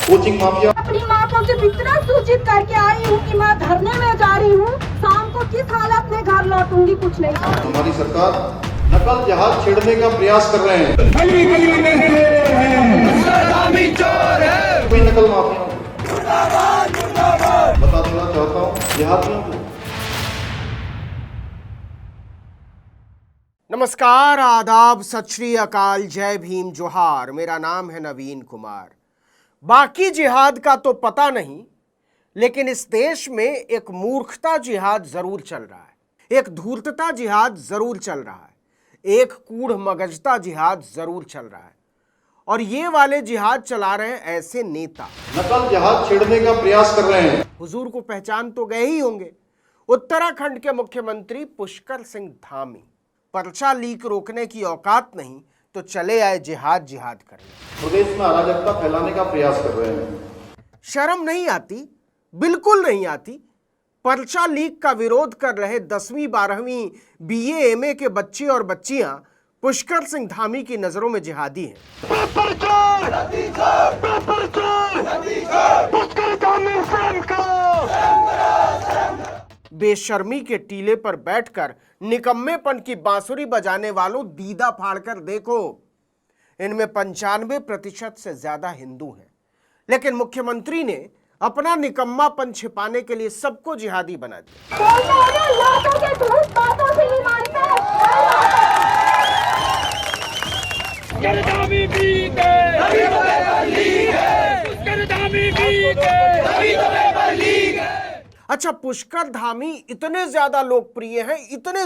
Coaching mafia. अपनी माँ को सिर्फ इतना सूचित करके आई हूँ कि मैं धरने में जा रही हूँ, शाम को किस हालत में घर लौटूंगी कुछ नहीं। हमारी सरकार नकल जहाज छेड़ने का प्रयास कर रहे हैं। कोई नकल माफिया बता देना चाहता हूँ देहातियों को। नमस्कार, आदाब, सत श्री अकाल, जय भीम, जोहार। मेरा नाम है नवीन कुमार। बाकी जिहाद का तो पता नहीं, लेकिन इस देश में एक मूर्खता जिहाद जरूर चल रहा है, एक धूर्तता जिहाद जरूर चल रहा है, एक कूढ़ मगजता जिहाद जरूर चल रहा है। और ये वाले जिहाद चला रहे हैं ऐसे नेता, नकल जहाज छेड़ने का प्रयास कर रहे हैं। हुजूर को पहचान तो गए ही होंगे, उत्तराखंड के मुख्यमंत्री पुष्कर सिंह धामी। पर्चा लीक रोकने की औकात नहीं तो चले आए जिहाद करने। प्रदेश में अराजकता फैलाने का प्रयास कर रहे हैं। शर्म नहीं आती, बिल्कुल नहीं आती। पर्चा लीक का विरोध कर रहे 10वीं 12वीं बीए एमए के बच्चे और बच्चियां पुष्कर सिंह धामी की नजरों में जिहादी हैं। बेशर्मी के टीले पर बैठकर निकम्मेपन की बांसुरी बजाने वालों, दीदा फाड़कर देखो, इनमें 95% से ज्यादा हिंदू हैं। लेकिन मुख्यमंत्री ने अपना निकम्मापन छिपाने के लिए सबको जिहादी बना दिया। अच्छा, पुष्कर धामी इतने ज्यादा लोकप्रिय हैं, इतने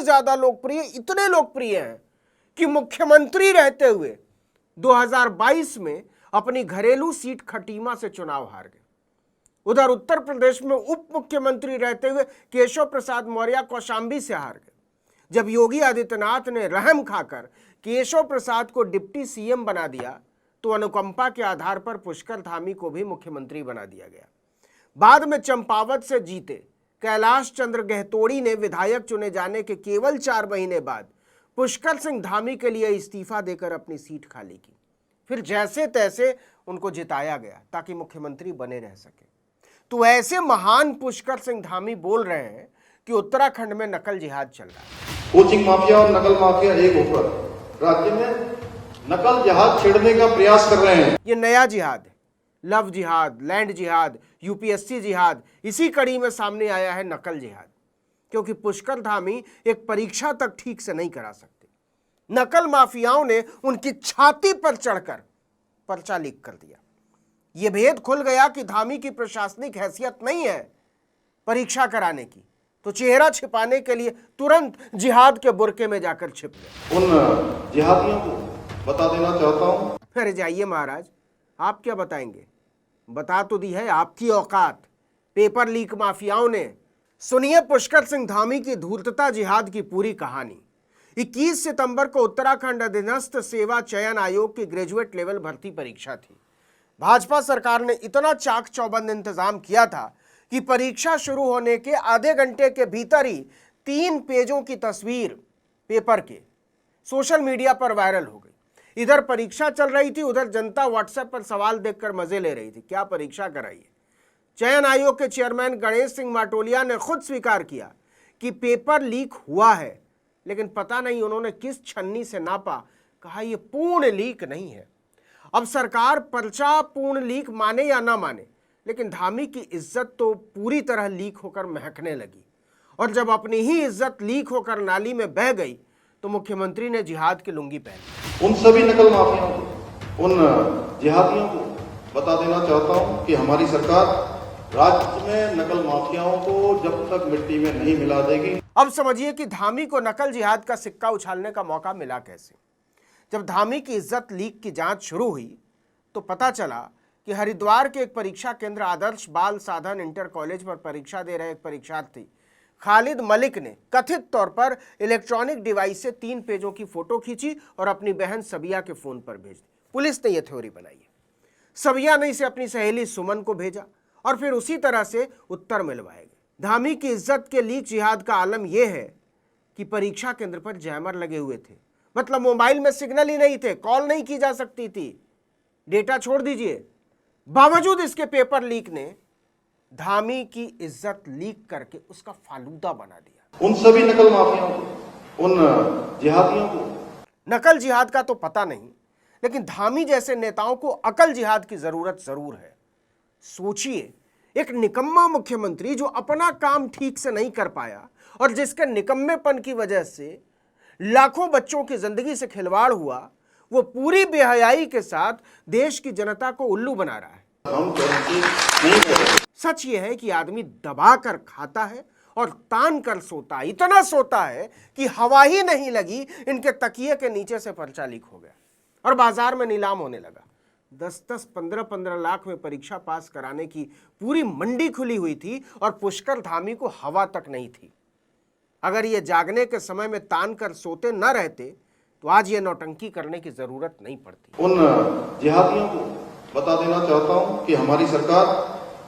लोकप्रिय हैं कि मुख्यमंत्री रहते हुए 2022 में अपनी घरेलू सीट खटीमा से चुनाव हार गए। उधर उत्तर प्रदेश में उप मुख्यमंत्री रहते हुए केशव प्रसाद मौर्य कौशाम्बी से हार गए। जब योगी आदित्यनाथ ने रहम खाकर केशव प्रसाद को डिप्टी सीएम बना दिया तो अनुकंपा के आधार पर पुष्कर धामी को भी मुख्यमंत्री बना दिया गया। बाद में चंपावत से जीते कैलाश चंद्र गहतोड़ी ने विधायक चुने जाने के केवल 4 महीने बाद पुष्कर सिंह धामी के लिए इस्तीफा देकर अपनी सीट खाली की। फिर जैसे तैसे उनको जिताया गया ताकि मुख्यमंत्री बने रह सके। तो ऐसे महान पुष्कर सिंह धामी बोल रहे हैं कि उत्तराखंड में नकल जिहाद चल रहा है। कोचिंग माफिया और नकल माफिया एक होकर राज्य में नकल जहाज छेड़ने का प्रयास कर रहे हैं। ये नया जिहाद है, लव जिहाद, लैंड जिहाद, यूपीएससी जिहाद। इसी कड़ी में सामने आया है नकल जिहाद, क्योंकि पुष्कर धामी एक परीक्षा तक ठीक से नहीं करा सकते। नकल माफियाओं ने उनकी छाती पर चढ़कर पर्चा लीक कर दिया। यह भेद खुल गया कि धामी की प्रशासनिक हैसियत नहीं है परीक्षा कराने की, तो चेहरा छिपाने के लिए तुरंत जिहाद के बुरके में जाकर छिप गए। उन जिहादियों को बता देना चाहता हूं। अरे जाइए महाराज, आप क्या बताएंगे? बता तो दी है आपकी औकात पेपर लीक माफियाओं ने। सुनिए पुष्कर सिंह धामी की धूर्तता जिहाद की पूरी कहानी। 21 सितंबर को उत्तराखंड अधीनस्थ सेवा चयन आयोग की ग्रेजुएट लेवल भर्ती परीक्षा थी। भाजपा सरकार ने इतना चाक चौबंद इंतजाम किया था कि परीक्षा शुरू होने के आधे घंटे के भीतर ही 3 पेजों की तस्वीर पेपर के सोशल मीडिया पर वायरल हो गई। इधर परीक्षा चल रही थी, उधर जनता व्हाट्सएप पर सवाल देखकर मजे ले रही थी। क्या परीक्षा कराई है? चयन आयोग के चेयरमैन गणेश सिंह माटोलिया ने खुद स्वीकार किया कि पेपर लीक हुआ है, लेकिन पता नहीं उन्होंने किस छन्नी से नापा। कहा यह पूर्ण लीक नहीं है। अब सरकार पर्चा पूर्ण लीक माने या ना माने, लेकिन धामी की इज्जत तो पूरी तरह लीक होकर महकने लगी। और जब अपनी ही इज्जत लीक होकर नाली में बह गई तो मुख्यमंत्री ने जिहाद की लुंगी पहनी। उन सभी नकल माफियाओं को, उन जिहादियों को बता देना चाहता हूं कि हमारी सरकार राज्य में नकल माफियाओं को जब तक मिट्टी में नहीं मिला देगी। अब समझिए कि धामी को नकल जिहाद का सिक्का उछालने का मौका मिला कैसे। जब धामी की इज्जत लीक की जांच शुरू हुई तो पता चला कि हरिद्वार के एक परीक्षा केंद्र आदर्श बाल साधन इंटर कॉलेज पर परीक्षा दे रहे एक परीक्षार्थी खालिद मलिक ने कथित तौर पर इलेक्ट्रॉनिक डिवाइस से 3 पेजों की फोटो खींची और अपनी बहन सबिया के फोन पर भेज दी। पुलिस ने यह थ्योरी बनाई है। सबिया ने इसे अपनी सहेली सुमन को भेजा और फिर उसी तरह से उत्तर मिलवाए गए। धामी की इज्जत के लीक जिहाद का आलम यह है कि परीक्षा केंद्र पर जैमर लगे हुए थे, मतलब मोबाइल में सिग्नल ही नहीं थे, कॉल नहीं की जा सकती थी। डेटा छोड़ दीजिए, बावजूद इसके पेपर लीक ने धामी की इज्जत लीक करके उसका फालूदा बना दिया। उन सभी नकल माफियाओं को, उन जिहादियों को, नकल जिहाद का तो पता नहीं, लेकिन धामी जैसे नेताओं को अकल जिहाद की जरूरत जरूर है। सोचिए, एक निकम्मा मुख्यमंत्री जो अपना काम ठीक से नहीं कर पाया और जिसके निकम्मेपन की वजह से लाखों बच्चों की जिंदगी से खिलवाड़ हुआ, वो पूरी बेहयाई के साथ देश की जनता को उल्लू बना रहा है। हम नहीं करें। सच ये है कि आदमी दबा कर खाता है और तान कर सोता है, इतना सोता है कि हवा ही नहीं लगी, इनके तकिए के नीचे से पर्चा लीक हो गया और बाजार में नीलाम होने लगा। 10-10, 15-15 लाख में परीक्षा पास कराने की पूरी मंडी खुली हुई थी और पुष्कर धामी को हवा तक नहीं थी। अगर ये जागने के समय में तान कर सोते न रहते तो आज ये नौटंकी करने की जरूरत नहीं पड़ती। उन जिहादियों को बता देना चाहता हूं कि हमारी सरकार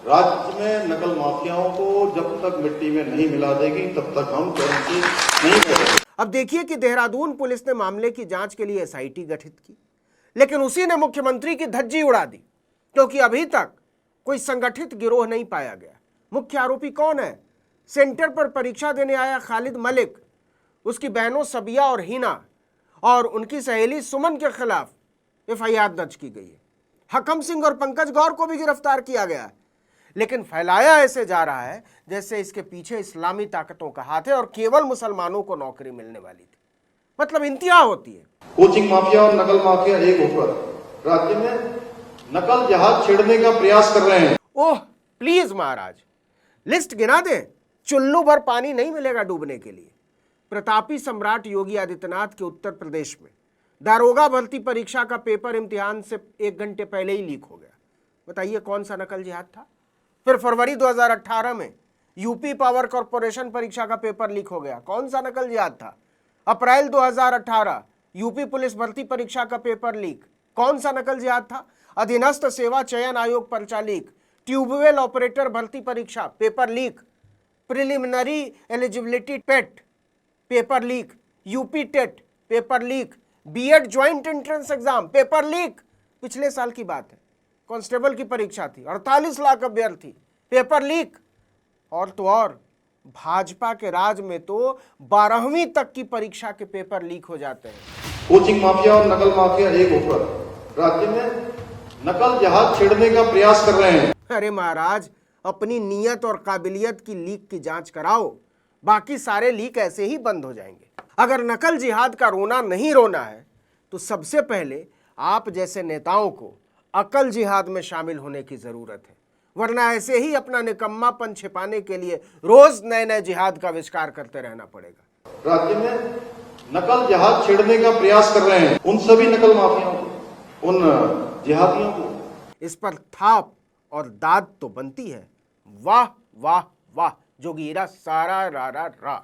राज्य में नकल माफियाओं को जब तक मिट्टी में नहीं मिला देगी तब तक हम गारंटी नहीं करेंगे। अब देखिए कि देहरादून पुलिस ने मामले की जांच के लिए एसआईटी गठित की, लेकिन उसी ने मुख्यमंत्री की धज्जी उड़ा दी, क्योंकि अभी तक कोई संगठित गिरोह नहीं पाया गया। मुख्य आरोपी कौन है? सेंटर पर परीक्षा देने आया खालिद मलिक, उसकी बहनों सबिया और हिना और उनकी सहेली सुमन के खिलाफ एफआईआर दर्ज की गई है। हकम सिंह और पंकज गौर को भी गिरफ्तार किया गया है, लेकिन फैलाया ऐसे जा रहा है जैसे इसके पीछे इस्लामी ताकतों का हाथ है और केवल मुसलमानों को नौकरी मिलने वाली थी। मतलब इंतहा होती है। कोचिंग माफिया और नकल माफिया एक होकर राज्य में नकल जहाज छेड़ने का प्रयास कर रहे हैं। ओह प्लीज महाराज, लिस्ट गिना दें। चुल्लू भर पानी नहीं मिलेगा डूबने के लिए। प्रतापी सम्राट योगी आदित्यनाथ के उत्तर प्रदेश में दारोगा भर्ती परीक्षा का पेपर इम्तिहान से 1 घंटे पहले ही लीक हो गया। बताइए कौन सा नकल जिहाद था? फिर फरवरी 2018 में यूपी पावर कॉर्पोरेशन परीक्षा का पेपर लीक हो गया। कौन सा नकल जिहाद था? अप्रैल 2018 यूपी पुलिस भर्ती परीक्षा का पेपर लीक। कौन सा नकल जिहाद था? अधीनस्थ सेवा चयन आयोग पर्चा लीक। ट्यूबवेल ऑपरेटर भर्ती परीक्षा paper leak. Preliminary eligibility TET paper leak. UP TET paper leak. BEd joint entrance exam paper leak. पिछले साल की बात है, कांस्टेबल की परीक्षा थी, 48 लाख अभ्यर्थी, पेपर लीक। और तो और भाजपा के राज में तो 12वीं तक की परीक्षा के पेपर लीक हो जाते हैं। कोचिंग माफिया और नकल माफिया एक होकर राज्य में नकल जहाज छेड़ने का प्रयास कर रहे हैं। अरे महाराज, अपनी नीयत और काबिलियत की लीक की जांच कराओ, बाकी सारे लीक ऐसे ही बंद हो जाएंगे। अगर नकल जिहाद का रोना नहीं रोना है तो सबसे पहले आप जैसे नेताओं को अकल जिहाद में शामिल होने की जरूरत है, वरना ऐसे ही अपना निकम्मापन छिपाने के लिए रोज नए नए जिहाद का आविष्कार करते रहना पड़ेगा। राज्य में नकल जहाज छेड़ने का प्रयास कर रहे हैं। उन सभी नकल माफियाओं को, उन जिहादियों को इस पर थाप और दाद तो बनती है। वाह वाह वाह, जोगीरा सारा रा रा रा।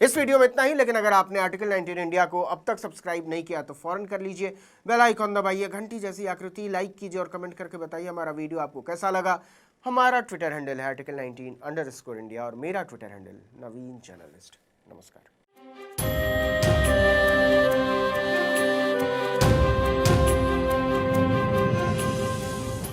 इस वीडियो में इतना ही, लेकिन अगर आपने आर्टिकल 19 इंडिया को अब तक सब्सक्राइब नहीं किया तो फौरन कर लीजिए। बेल आइकॉन दबाइए, घंटी जैसी आकृति, लाइक कीजिए और कमेंट करके बताइए हमारा वीडियो आपको कैसा लगा। हमारा ट्विटर हैंडल है article19_India और मेरा ट्विटर हैंडल नवीन जर्नलिस्ट। नमस्कार।